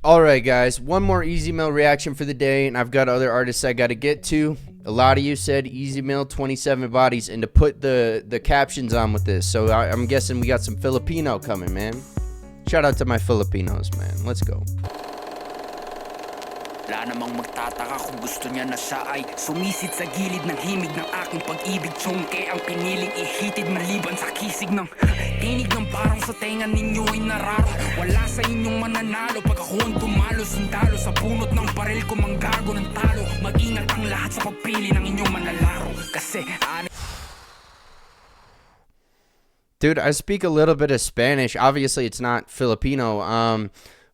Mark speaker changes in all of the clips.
Speaker 1: Alright guys, one more Easy Mail reaction for the day, and I've got other artists I gotta get to. A lot of you said Easy Mail 27 bodies and to put the captions on with this, so I'm guessing we got some Filipino coming, man. Shout out to my Filipinos, man. Let's go.
Speaker 2: Wala namang magtataka kung gusto niya na siya ay sumisid sa gilid ng himig ng aking pag-ibig. Tsongke ang piniling ihitid maliban sa kisig ng tinig ng parang sa tenga ninyo'y nararo. Wala sa inyong mananalo pag ako ang tumalo. Sundalo sa bunot ng baril ko manggago ng talo. Mag-ingat ang lahat sa pagpili ng inyong manlalaro. Kasi
Speaker 1: Dude, I speak a little bit of Spanish. Obviously, it's not Filipino.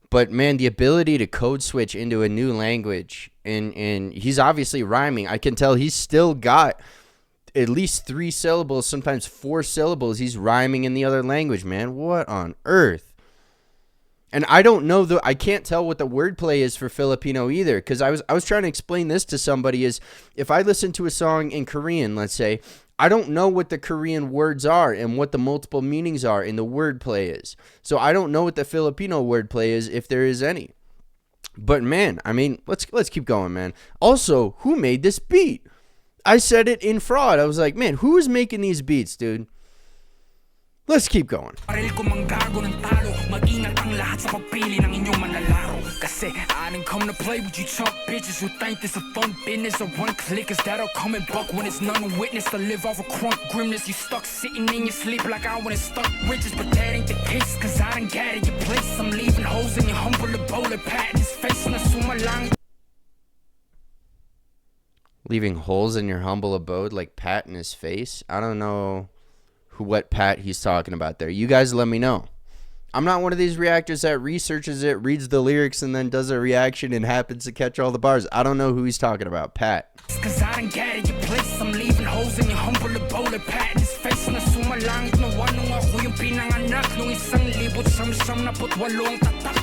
Speaker 1: But man, the ability to code switch into a new language, and he's obviously rhyming. I can tell he's still got at least 3 syllables, sometimes 4 syllables. He's rhyming in the other language, man. What on earth? And I don't know, I can't tell what the wordplay is for Filipino either, because I was trying to explain this to somebody. Is if I listen to a song in Korean, let's say, I don't know what the Korean words are and what the multiple meanings are in the wordplay is. So I don't know what the Filipino wordplay is, if there is any. But man, I mean, let's keep going, man. Also, who made this beat? I said it in fraud. I was like, man, who is making these beats, dude? Let's keep going. Mag-ingat ang lahat sa pagpili ng inyong manlalaro. Kasi I didn't come to play with you chump bitches who think this a fun business or one clickers that'll come and buck when it's none witness to live off a crunk grimness. You stuck sitting in your sleep like I wouldn't stuck riches, but that ain't the case, cause I done got it your place. I'm leaving holes in your humble abode, patting his face and assume lang. Leaving holes in your humble abode like Pat in his face? I don't know what Pat he's talking about there. You guys let me know. I'm not one of these reactors that researches it, reads the lyrics, and then does a reaction and happens to catch all the bars. I don't know who he's talking about. Pat. Cause I done got it your place. I'm leaving holes in your humble abode, patting his face na sumalangit na wanong ako yung pinanganak nung 1,978 tatak.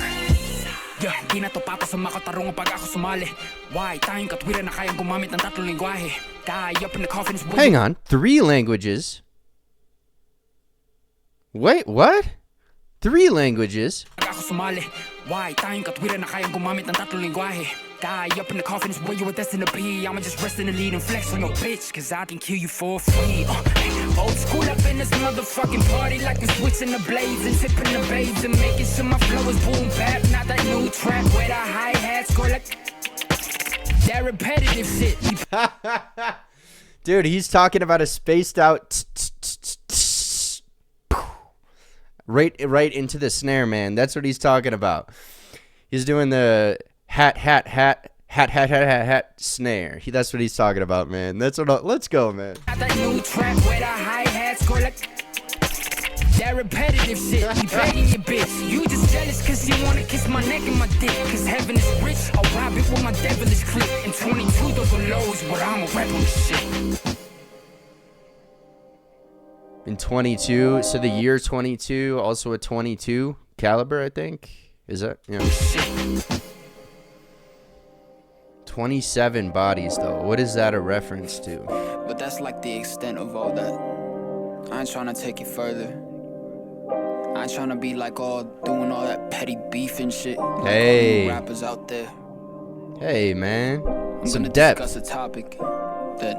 Speaker 1: Yeah, di na to papa sa makatarong pag ako sumali. Why? Tayong katwiran na kayang gumamit ng 3 lingwahe. Die up in the confidence. Hang on, 3 languages? Wait, what? 3 languages? Why? Tayong katwiran na kayang gumamit ng 3 lingwahe. Die up in the confidence where you were destined to be. I'ma just rest in the lead and flex on your bitch, cause I can kill you for free. Old school up in this motherfucking party, like I'm switching the blades and tipping the blades and making sure my flow is boom bap. Not that new trap where the hi-hats go like that repetitive shit. Dude, he's talking about a spaced out right into the snare, man. That's what he's talking about. He's doing the hat snare. That's what he's talking about, man. That's what. Let's go, man. That new trap where the hi-hats go like that repetitive shit. You begging your bitch. You just jealous cause you wanna kiss my neck and my dick. Cause heaven is rich. I'll rob it with my devilish clip. In 22 those are lows, but I'm a rap on this shit. In 22, so the year 22, also a 22 caliber, I think. Is that? Yeah. 27 bodies, though. What is that a reference to?
Speaker 3: But that's like the extent of all that. I ain't trying to take it further. I ain't trying to be like doing all that petty beef and shit.
Speaker 1: Hey.
Speaker 3: Like rappers out there.
Speaker 1: Hey, man.
Speaker 3: I'm
Speaker 1: some
Speaker 3: gonna
Speaker 1: depth.
Speaker 3: discuss a topic that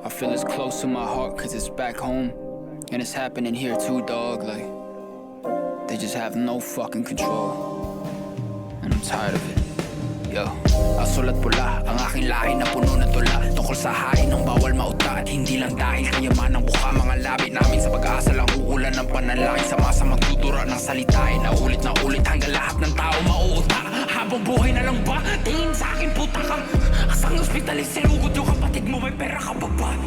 Speaker 3: I feel is close to my heart cause it's back home. And it's happening here too, dog. Like, they just have no fucking control. And I'm tired of it. Yo. Asulat pula, ang aking lahi na puno ng tula. Tungkol sa hain ng bawal mauta. At hindi lang dahil kayaman ng buka. Mga labi namin sa pag-asa lang uulan ng panalangin. Sa masa magtutura ng salitain. Na ulit hanggang lahat ng tao mauuta. Habang buhay na lang ba? Tingin sa akin puta kang asang ospital ay silugod yung kapatid mo. May pera ka pa ba?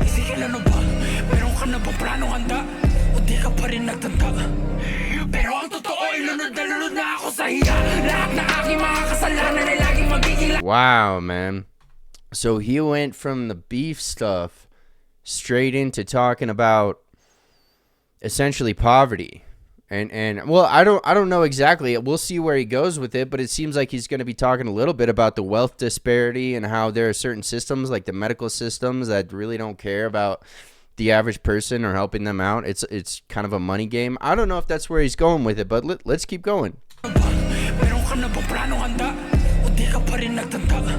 Speaker 3: Sige ano ba? Meron ka na ba plano handa? O di ka pa rin nagtanda? Pero ang totoo ay lunod na ako sa hiya. Lahat na aking mga kasalanan ay laging magiging. Wow, man. So he went from the beef stuff straight into talking about essentially poverty. And well, I don't know exactly. We'll see where he goes with it, but it seems like he's going to be talking a little bit about the wealth disparity and how there are certain systems like the medical systems that really don't care about the average person or helping them out. It's kind of a money game. I don't know if that's where he's going with it, but let's keep going.
Speaker 2: ka pa rin nagtanda.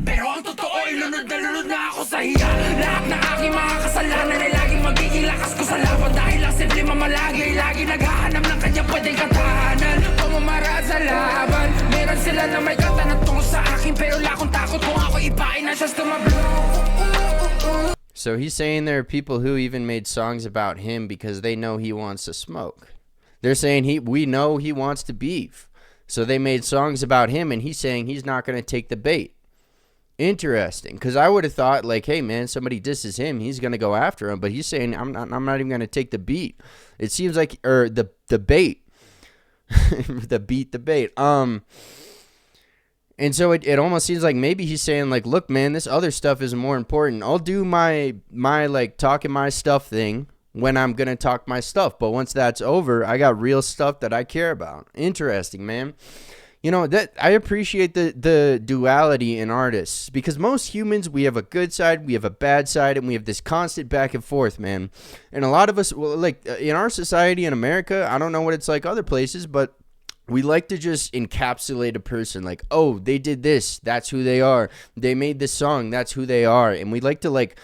Speaker 2: Pero ang totoo ay lunod na ako sa hiya. Lahat ng aking mga kasalanan ay laging magiging lakas ko sa laban. Dahil lang simple mamalagi ay lagi naghahanap ng kanyang pwedeng katahanan. Pamamaraan sa laban, meron sila na may katanan tungkol sa akin. Pero lakong takot kung ako ipain na siya tumablo.
Speaker 1: So he's saying there are people who even made songs about him because they know he wants to smoke. They're saying we know he wants to beef. So they made songs about him, and he's saying he's not going to take the bait. Interesting, because I would have thought, like, hey, man, somebody disses him, he's going to go after him. But he's saying, I'm not even going to take the beat. It seems like, or the bait. The bait. And so it almost seems like maybe he's saying, like, look, man, this other stuff is more important. I'll do my like, talking my stuff thing when I'm going to talk my stuff. But once that's over, I got real stuff that I care about. Interesting, man. You know, that I appreciate the duality in artists, because most humans, we have a good side, we have a bad side, and we have this constant back and forth, man. And a lot of us, well, like in our society in America, I don't know what it's like other places, but we like to just encapsulate a person like, oh, they did this, that's who they are. They made this song, that's who they are. And we like to, like,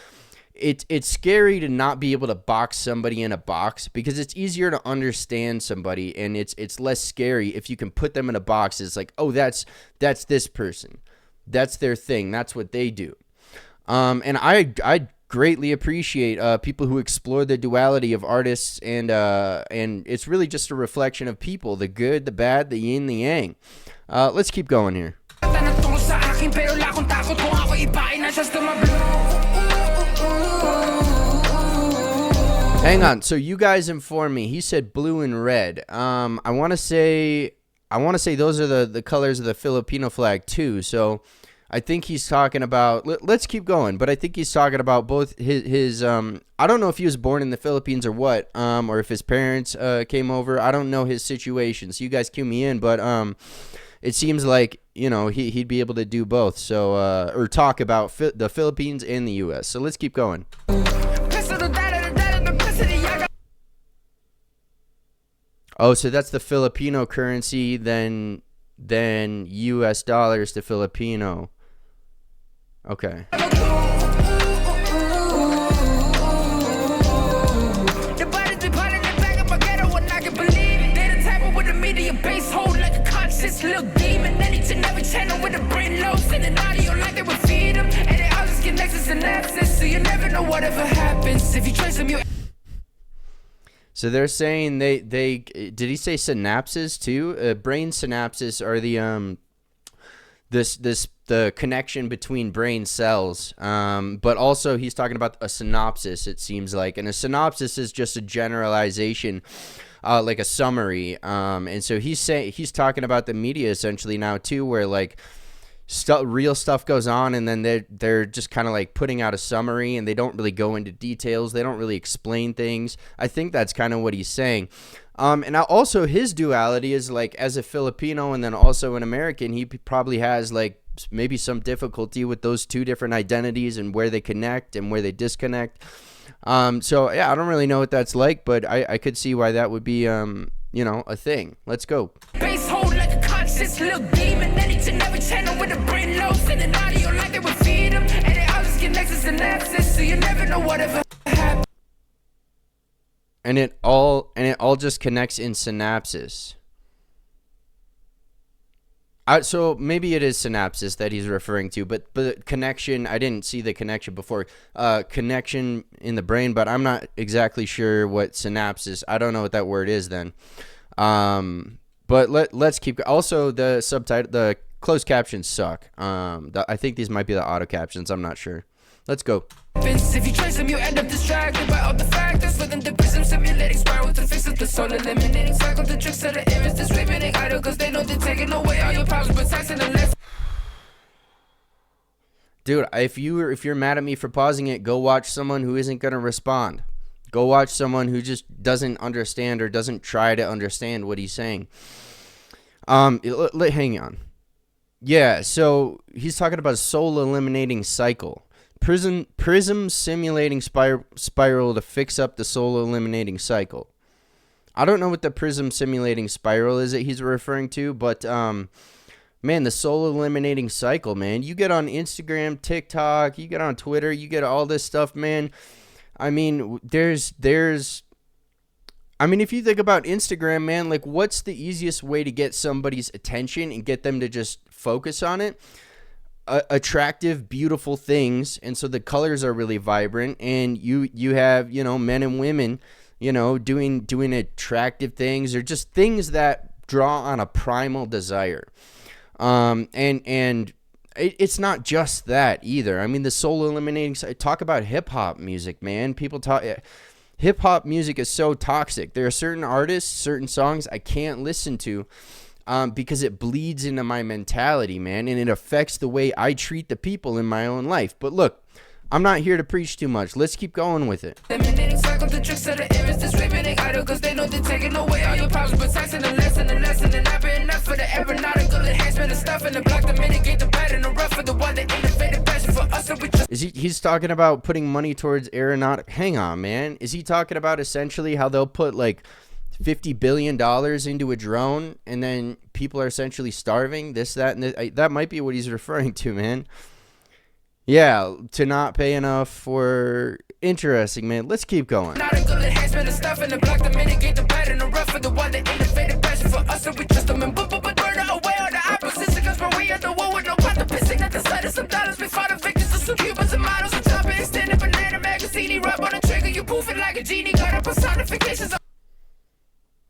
Speaker 1: it's scary to not be able to box somebody in a box, because it's easier to understand somebody, and it's less scary if you can put them in a box. It's like, oh, that's this person, that's their thing, that's what they do. And I greatly appreciate people who explore the duality of artists, and it's really just a reflection of people, the good, the bad, the yin, the yang. Let's keep going here. Hang on. So you guys inform me. He said blue and red. I want to say those are the colors of the Filipino flag too. So I think he's talking about. Let's keep going. But I think he's talking about both his. I don't know if he was born in the Philippines or what. Or if his parents came over. I don't know his situation. So you guys cue me in. But it seems like, you know, he'd be able to do both. So or talk about the Philippines and the U.S. So let's keep going. Oh, so that's the Filipino currency, then U.S. dollars to Filipino. Okay. So they're saying they did he say synapses too? Brain synapses are the the connection between brain cells. But also he's talking about a synopsis, it seems like, and a synopsis is just a generalization, like a summary. And so he's talking about the media essentially now too, where like real stuff goes on, and then they're just kind of like putting out a summary, and they don't really go into details. They don't really explain things. I think that's kind of what he's saying. And now also his duality is like, as a Filipino and then also an American, he probably has like maybe some difficulty with those two different identities and where they connect and where they disconnect. So yeah, I don't really know what that's like, but I could see why that would be you know, a thing. Let's go. Base hold like a conscious little demon. Anything, every channel with a brain low. Sending audio like they would feed them. And they all just connect to synapses. So you never know whatever happened. And it all just connects in synapses. So maybe it is synapses that he's referring to, but connection, I didn't see the connection before. Connection in the brain, but I'm not exactly sure what synapses. I don't know what that word is then. But let's keep. Also, the subtitle, the closed captions suck. I think these might be the auto captions. I'm not sure. Let's go. If you trace them, you end up distracted by all the factors within the prism, simulating spiral to fix it. The soul eliminating cycle, the tricks of the ears, the screaming idle, cause they know they're taking away all your problems, but taxing them less. Dude, if you're mad at me for pausing it, go watch someone who isn't gonna respond. Go watch someone who just doesn't understand or doesn't try to understand what he's saying. Hang on. Yeah, so he's talking about a soul eliminating cycle. Prism simulating spiral to fix up the soul eliminating cycle. I don't know what the prism simulating spiral is that he's referring to, but man, the soul eliminating cycle, man. You get on Instagram, TikTok, you get on Twitter, you get all this stuff, man. I mean, if you think about Instagram, man, like what's the easiest way to get somebody's attention and get them to just focus on it? Attractive, beautiful things. And so the colors are really vibrant, and you have, men and women, doing attractive things, or just things that draw on a primal desire. And it's not just that either. I mean, the soul eliminating, talk about hip hop music, man. People talk, hip hop music is so toxic. There are certain artists, certain songs I can't listen to, because it bleeds into my mentality, man. And it affects the way I treat the people in my own life. But look, I'm not here to preach too much. Let's keep going with it. He's talking about putting money towards aeronautic. Hang on, man. Is he talking about essentially how they'll put like $50 billion into a drone and then people are essentially starving? This, that, and this? That might be what he's referring to, man. Yeah, to not pay enough for... Interesting, man. Let's keep going.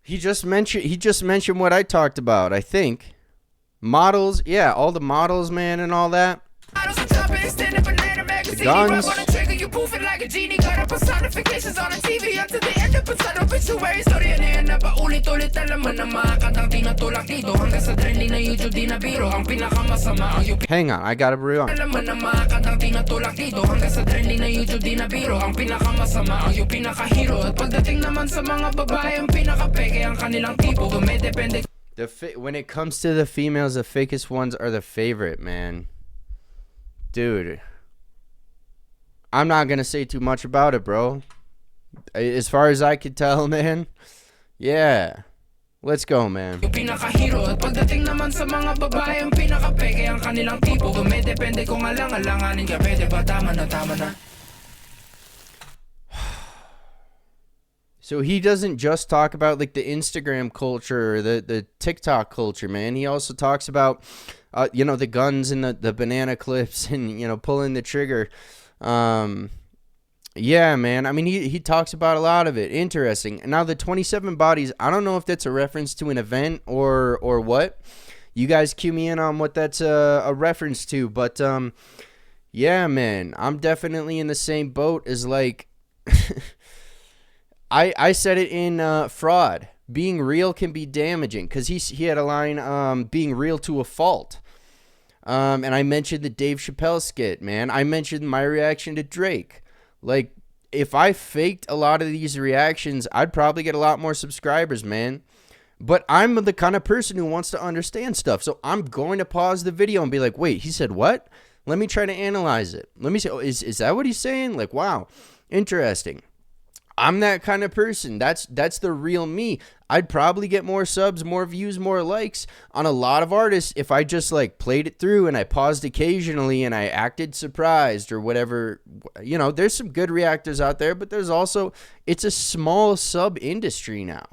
Speaker 1: He just mentioned what I talked about, I think. Models, yeah, all the models, man, and all that. The guns. Hang on, I gotta rewind. When it comes to the females, the fakest ones are the favorite, man. Dude, I'm not gonna say too much about it, bro. As far as I could tell, man. Yeah. Let's go, man. So he doesn't just talk about like the Instagram culture or the TikTok culture, man. He also talks about the guns and the banana clips and pulling the trigger. Yeah, man. I mean, he talks about a lot of it. Interesting. Now the 27 bodies, I don't know if that's a reference to an event or what. You guys cue me in on what that's a reference to, but yeah, man. I'm definitely in the same boat as like I said it in Fraud. Being real can be damaging, because he had a line, being real to a fault. And I mentioned the Dave Chappelle skit, man. I mentioned my reaction to Drake. Like, if I faked a lot of these reactions, I'd probably get a lot more subscribers, man. But I'm the kind of person who wants to understand stuff. So I'm going to pause the video and be like, wait, he said what? Let me try to analyze it. Let me see. Oh, is that what he's saying? Like, wow, interesting. I'm that kind of person. That's the real me. I'd probably get more subs, more views, more likes on a lot of artists if I just like played it through and I paused occasionally and I acted surprised or whatever. There's some good reactors out there, but there's also, it's a small sub industry now.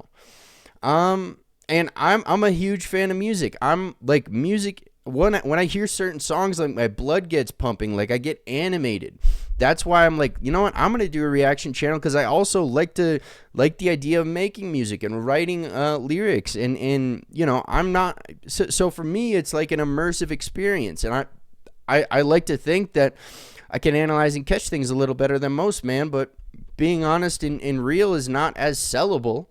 Speaker 1: And I'm a huge fan of music. I'm like music. When I hear certain songs, like my blood gets pumping, like I get animated. That's why I'm like, you know what? I'm going to do a reaction channel, because I also like the idea of making music and writing lyrics. And I'm not, so for me, it's like an immersive experience. And I like to think that I can analyze and catch things a little better than most, man. But being honest and real is not as sellable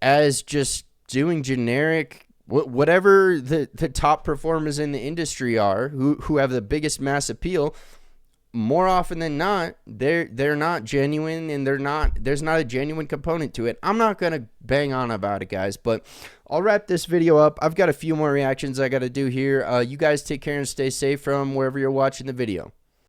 Speaker 1: as just doing generic, whatever the top performers in the industry are, who have the biggest mass appeal. More often than not, they're not genuine, and there's not a genuine component to it. I'm not gonna bang on about it, guys, but I'll wrap this video up. I've got a few more reactions I gotta do here. You guys take care and stay safe from wherever you're watching the video.